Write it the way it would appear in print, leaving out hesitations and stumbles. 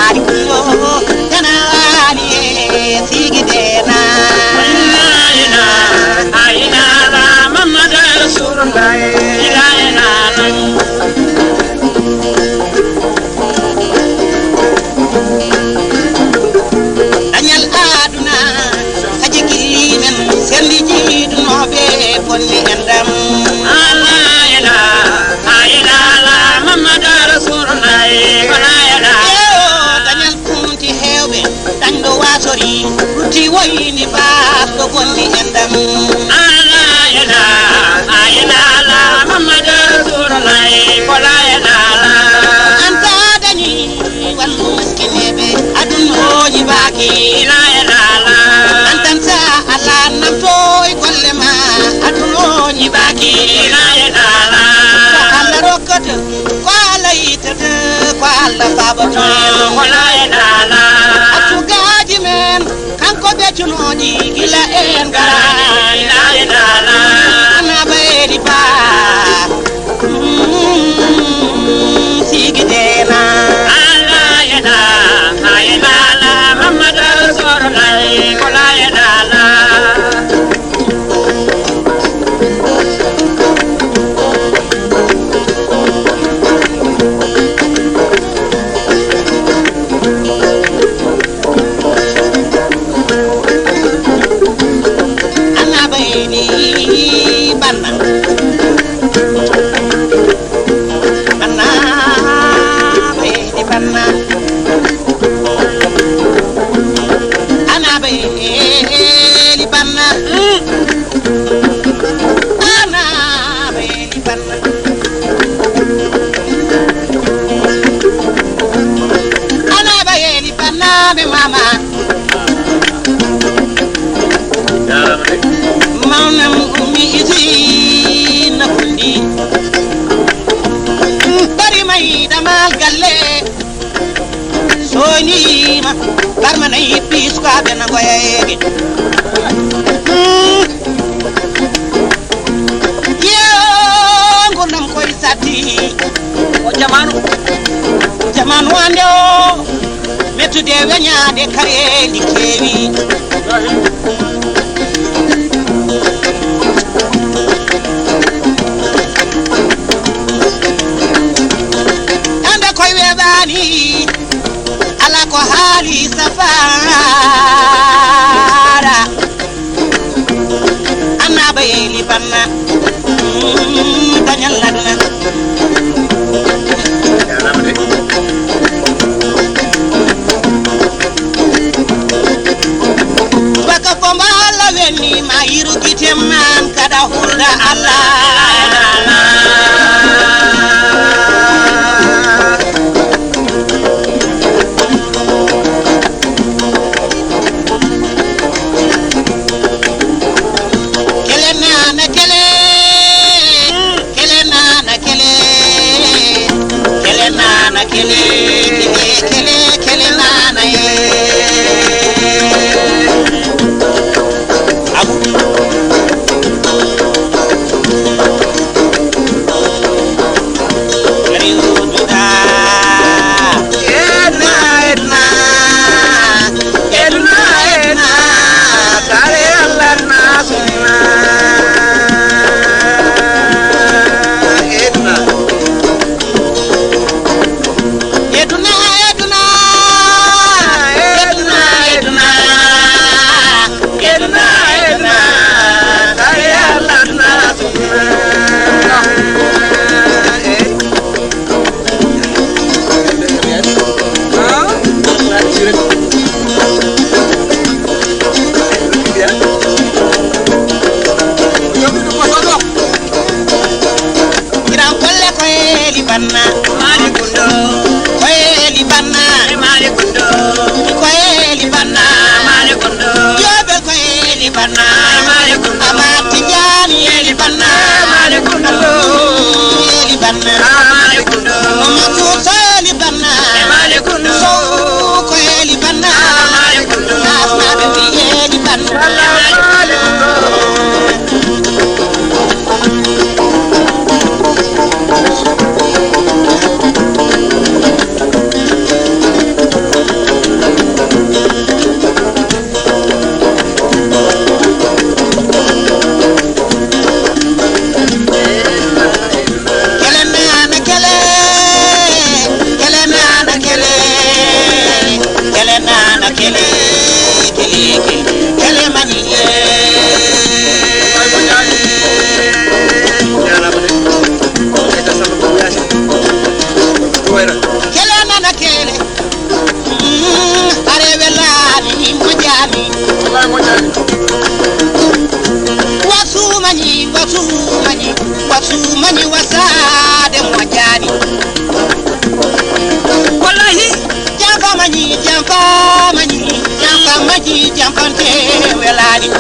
ari kundo tana ali sigidena aina la Muhammad Rasulullah ilaina danyal aduna sajikinen sendi jidu nobe ponni endam alaina aina la Muhammad Rasulullah ilaina danyal kunti hewbe dando wasori ruti wayni baas do ponni endam alaina aina la Muhammad Rasulullah ilaina anta dani wallu miskinebe adunno nyibaki ilaina antan sa ala namtoy kollema adunno nyibaki ilaina alla rokkata ko alla yitata ko alla babato ilaina atu gaji men kanko be tunoni gila en gara ilaina ana bayri ba sigidena alaina aina la Muhammad Rasulullah ilaina ana bayni banna ana bayni banna ana bayni banna ana bayni banna ana bayni banna be mama maunam ummi izina bundi bari mai damal galle soni ma barmana yipis ko abena goyege yo ngurnam koy sati o jamanu ande o metude wenyade kare ni kewi anda koy webani ala ko hali safara anna bayeli banna danyal ladna baka pomba la weni mayiru kitemman kada hulda Allah kele nana ye abu riududa edna kare Allah nasuna banna mali kundo koeli banna mali kundo koeli banna mali kundo yobe koeli banna mali kundo amati jani eli banna mali kundo eli banna mali kundo mamatu sali banna mali kundo so koeli banna mali kundo asma be eli banna mali kundo nana kele mani kele nana kele arevela ni mojani wasumani wasade mojani wallahi jampante welani